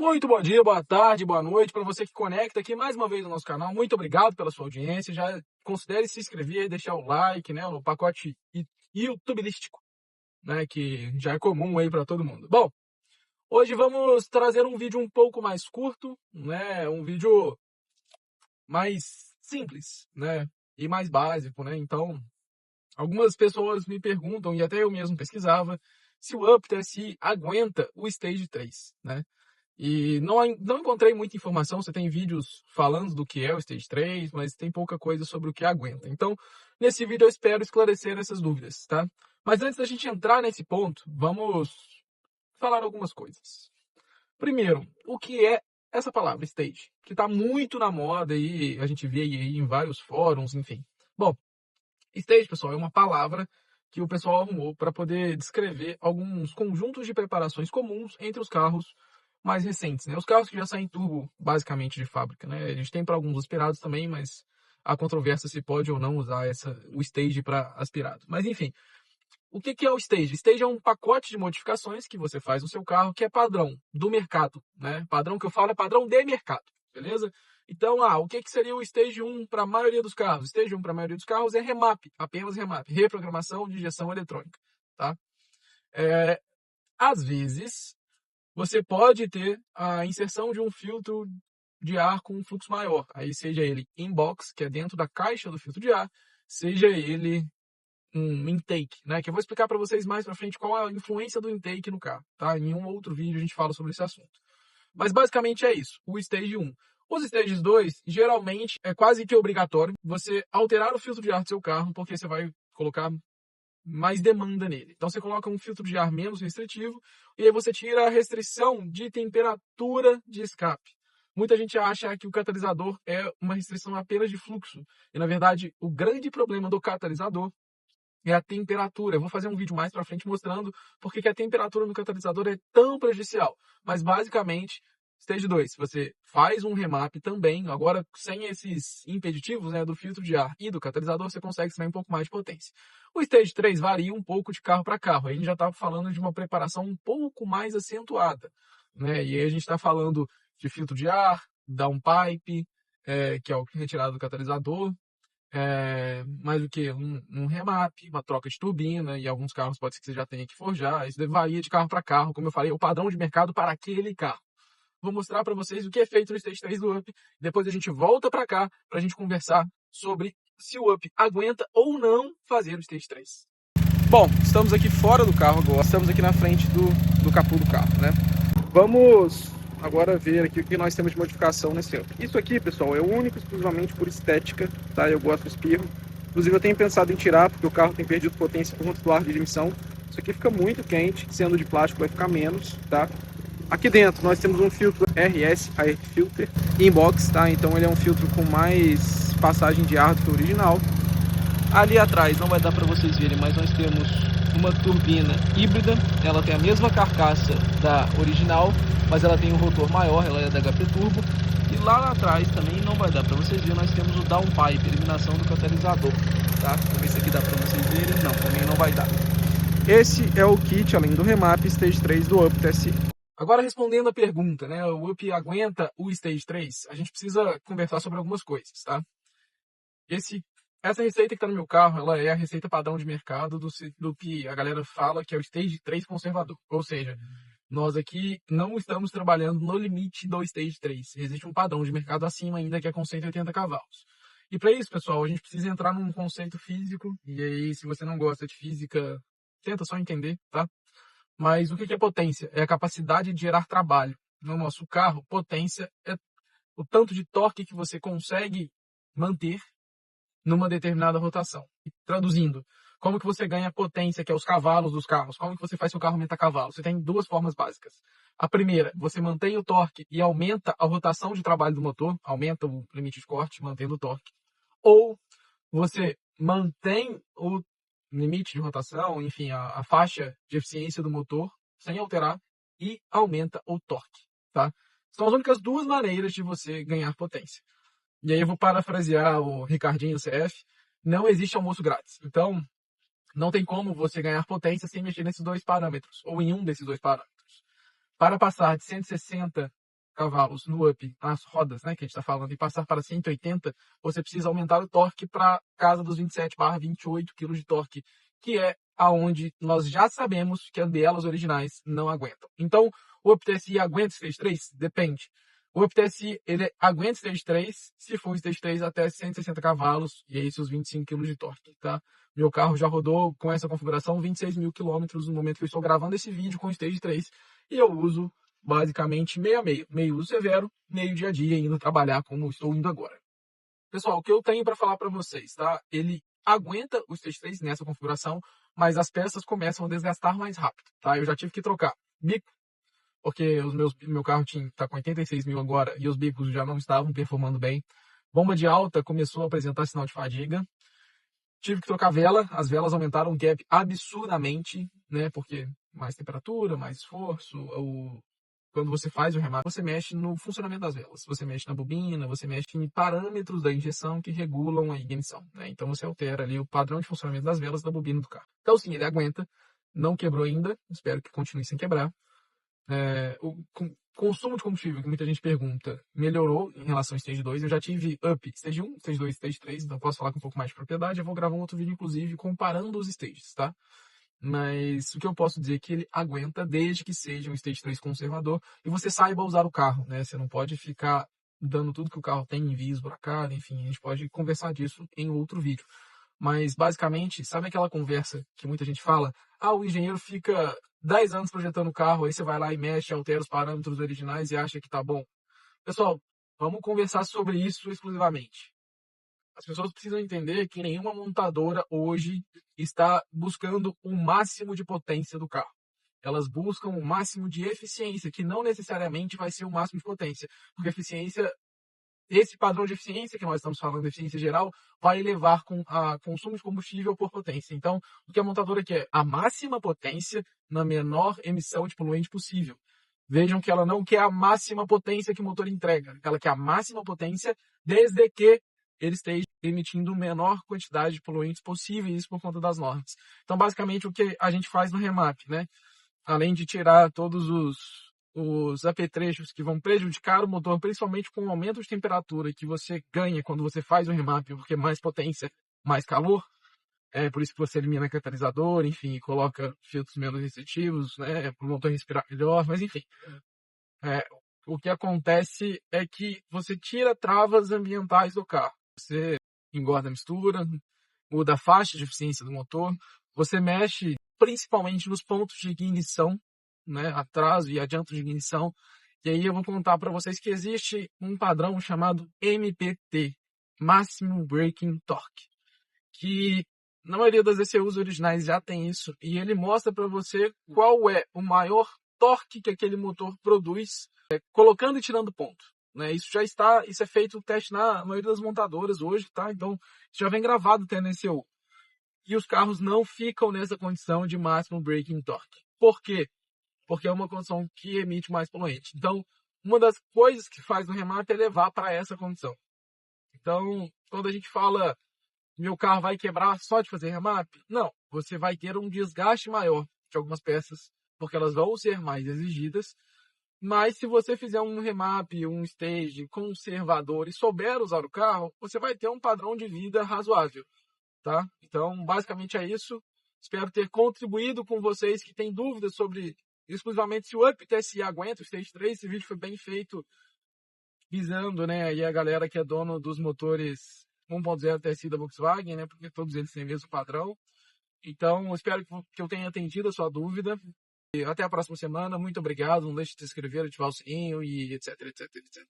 Muito bom dia, boa tarde, boa noite para você que conecta aqui mais uma vez no nosso canal. Muito obrigado pela sua audiência. Já considere se inscrever, deixar o like, né, no pacote YouTubeístico, né, que já é comum aí para todo mundo. Bom, hoje vamos trazer um vídeo um pouco mais curto, né, um vídeo mais simples, né, e mais básico, né. Então, algumas pessoas me perguntam, e até eu mesmo pesquisava, se o UpTSI aguenta o Stage 3, né? E não encontrei muita informação, você tem vídeos falando do que é o Stage 3, mas tem pouca coisa sobre o que aguenta. Então, nesse vídeo eu espero esclarecer essas dúvidas, tá? Mas antes da gente entrar nesse ponto, vamos falar algumas coisas. Primeiro, o que é essa palavra Stage? Que está muito na moda e a gente vê aí em vários fóruns, enfim. Bom, Stage, pessoal, é uma palavra que o pessoal arrumou para poder descrever alguns conjuntos de preparações comuns entre os carros mais recentes, né? Os carros que já saem turbo, basicamente, de fábrica, né? A gente tem para alguns aspirados também, mas há controvérsia se pode ou não usar o stage para aspirado. Mas, enfim, o que é o stage? Stage é um pacote de modificações que você faz no seu carro que é padrão do mercado, né? Padrão que eu falo é padrão de mercado, beleza? Então, o que seria o Stage 1 para a maioria dos carros? Stage 1 para a maioria dos carros é remap, apenas remap, reprogramação de injeção eletrônica, tá? Às vezes, você pode ter a inserção de um filtro de ar com um fluxo maior, aí seja ele in-box, que é dentro da caixa do filtro de ar, seja ele um intake, né? Que eu vou explicar para vocês mais para frente qual a influência do intake no carro, tá? Em um outro vídeo a gente fala sobre esse assunto. Mas basicamente é isso, o Stage 1. Os Stages 2, geralmente, é quase que obrigatório você alterar o filtro de ar do seu carro, porque você vai colocar mais demanda nele. Então você coloca um filtro de ar menos restritivo e aí você tira a restrição de temperatura de escape. Muita gente acha que o catalisador é uma restrição apenas de fluxo. E na verdade, o grande problema do catalisador é a temperatura. Eu vou fazer um vídeo mais para frente mostrando por que a temperatura no catalisador é tão prejudicial. Mas basicamente, Stage 2, você faz um remap também, agora sem esses impeditivos, né, do filtro de ar e do catalisador, você consegue extrair um pouco mais de potência. O Stage 3 varia um pouco de carro para carro. Aí a gente já está falando de uma preparação um pouco mais acentuada, né? E aí a gente está falando de filtro de ar, downpipe, que é o retirado do catalisador, mais do que um remap, uma troca de turbina, e alguns carros pode ser que você já tenha que forjar. Isso varia de carro para carro, como eu falei, o padrão de mercado para aquele carro. Vou mostrar para vocês o que é feito no Stage 3 do Up, depois a gente volta para cá para a gente conversar sobre se o Up aguenta ou não fazer o Stage 3. Bom, estamos aqui fora do carro agora, estamos aqui na frente do capô do carro, né? Vamos agora ver aqui o que nós temos de modificação nesse Up. Isso aqui, pessoal, é único exclusivamente por estética, tá? Eu gosto do espirro. Inclusive eu tenho pensado em tirar, porque o carro tem perdido potência por conta do ar de emissão. Isso aqui fica muito quente, sendo de plástico vai ficar menos, tá? Aqui dentro nós temos um filtro RS Air Filter inbox, tá? Então ele é um filtro com mais passagem de ar do que o original. Ali atrás não vai dar para vocês verem, mas nós temos uma turbina híbrida. Ela tem a mesma carcaça da original, mas ela tem um rotor maior, ela é da HP Turbo. E lá atrás também não vai dar para vocês verem, nós temos o downpipe, eliminação do catalisador, tá? Vamos ver se aqui dá para vocês verem. Não, também não vai dar. Esse é o kit, além do remap, Stage 3 do UpTSI. Agora respondendo a pergunta, né? O Up aguenta o Stage 3? A gente precisa conversar sobre algumas coisas, tá? Essa receita que está no meu carro, ela é a receita padrão de mercado do que a galera fala que é o Stage 3 conservador. Ou seja, nós aqui não estamos trabalhando no limite do Stage 3. Existe um padrão de mercado acima ainda que é com 180 cavalos. E para isso, pessoal, a gente precisa entrar num conceito físico. E aí, se você não gosta de física, tenta só entender, tá? Mas o que é potência? É a capacidade de gerar trabalho. No nosso carro, potência é o tanto de torque que você consegue manter numa determinada rotação. Traduzindo, como que você ganha potência, que é os cavalos dos carros? Como que você faz seu carro aumentar cavalos? Você tem duas formas básicas. A primeira, você mantém o torque e aumenta a rotação de trabalho do motor, aumenta o limite de corte, mantendo o torque. Ou você mantém o limite de rotação, enfim, a faixa de eficiência do motor, sem alterar, e aumenta o torque, tá? São as únicas duas maneiras de você ganhar potência. E aí eu vou parafrasear o Ricardinho CF, não existe almoço grátis. Então, não tem como você ganhar potência sem mexer nesses dois parâmetros, ou em um desses dois parâmetros. Para passar de 160 cavalos no up, nas rodas, né, que a gente está falando, e passar para 180, você precisa aumentar o torque para casa dos 27/28 kg de torque, que é aonde nós já sabemos que as bielas originais não aguentam. Então, o Up TSI aguenta Stage 3? Depende. O Up TSI, ele aguenta Stage 3, se for Stage 3 até 160 cavalos, e aí seus 25 kg de torque, tá? Meu carro já rodou com essa configuração 26 mil quilômetros no momento que eu estou gravando esse vídeo com Stage 3, e eu uso basicamente meio a meio. Meio uso severo, meio dia a dia, indo trabalhar como estou indo agora. Pessoal, o que eu tenho para falar para vocês, tá? Ele aguenta o Stage 3 nessa configuração, mas as peças começam a desgastar mais rápido, tá? Eu já tive que trocar bico, porque meu carro tá com 86 mil agora e os bicos já não estavam performando bem. Bomba de alta começou a apresentar sinal de fadiga. Tive que trocar vela, as velas aumentaram o gap absurdamente, né? Porque mais temperatura, mais esforço, quando você faz o remate, você mexe no funcionamento das velas. Você mexe na bobina, você mexe em parâmetros da injeção que regulam a ignição, né? Então você altera ali o padrão de funcionamento das velas da bobina do carro. Então sim, ele aguenta, não quebrou ainda, espero que continue sem quebrar. O consumo de combustível, que muita gente pergunta, melhorou em relação ao Stage 2. Eu já tive Up Stage 1, Stage 2, Stage 3, então posso falar com um pouco mais de propriedade. Eu vou gravar um outro vídeo, inclusive, comparando os stages, tá? Mas o que eu posso dizer é que ele aguenta desde que seja um Stage 3 conservador e você saiba usar o carro, né? Você não pode ficar dando tudo que o carro tem em via esburacada, enfim, a gente pode conversar disso em outro vídeo. Mas, basicamente, sabe aquela conversa que muita gente fala? Ah, o engenheiro fica 10 anos projetando o carro, aí você vai lá e mexe, altera os parâmetros originais e acha que tá bom. Pessoal, vamos conversar sobre isso exclusivamente. As pessoas precisam entender que nenhuma montadora hoje está buscando o máximo de potência do carro. Elas buscam o máximo de eficiência, que não necessariamente vai ser o máximo de potência, porque eficiência, esse padrão de eficiência que nós estamos falando, de eficiência geral, vai levar a consumo de combustível por potência. Então, o que a montadora quer? A máxima potência na menor emissão de poluente possível. Vejam que ela não quer a máxima potência que o motor entrega. Ela quer a máxima potência desde que ele esteja emitindo a menor quantidade de poluentes possíveis, isso por conta das normas. Então, basicamente, o que a gente faz no remap, né? Além de tirar todos os apetrechos que vão prejudicar o motor, principalmente com o aumento de temperatura que você ganha quando você faz o remap, porque mais potência, mais calor. É por isso que você elimina catalisador, enfim, coloca filtros menos restritivos, né, para o motor respirar melhor, mas enfim. O que acontece é que você tira travas ambientais do carro. Você engorda a mistura, muda a faixa de eficiência do motor, você mexe principalmente nos pontos de ignição, né, atraso e adianto de ignição. E aí eu vou contar para vocês que existe um padrão chamado MBT, Maximum Braking Torque, que na maioria das ECUs originais já tem isso, e ele mostra para você qual é o maior torque que aquele motor produz, colocando e tirando ponto. Né? Isso é feito o teste na maioria das montadoras hoje, tá? Então, já vem gravado até na ECU. E os carros não ficam nessa condição de máximo braking torque. Por quê? Porque é uma condição que emite mais poluente. Então, uma das coisas que faz no remap é levar para essa condição. Então, quando a gente fala meu carro vai quebrar só de fazer remap? Não, você vai ter um desgaste maior de algumas peças, porque elas vão ser mais exigidas. Mas se você fizer um remap, um stage conservador e souber usar o carro, você vai ter um padrão de vida razoável, tá? Então, basicamente é isso. Espero ter contribuído com vocês que têm dúvidas sobre exclusivamente se o Up TSI aguenta o Stage 3. Esse vídeo foi bem feito visando, né, aí a galera que é dono dos motores 1.0 TSI da Volkswagen, né, porque todos eles têm o mesmo padrão. Então, espero que eu tenha atendido a sua dúvida. E até a próxima semana. Muito obrigado. Não deixe de se inscrever, ativar o sininho e etc, etc, etc.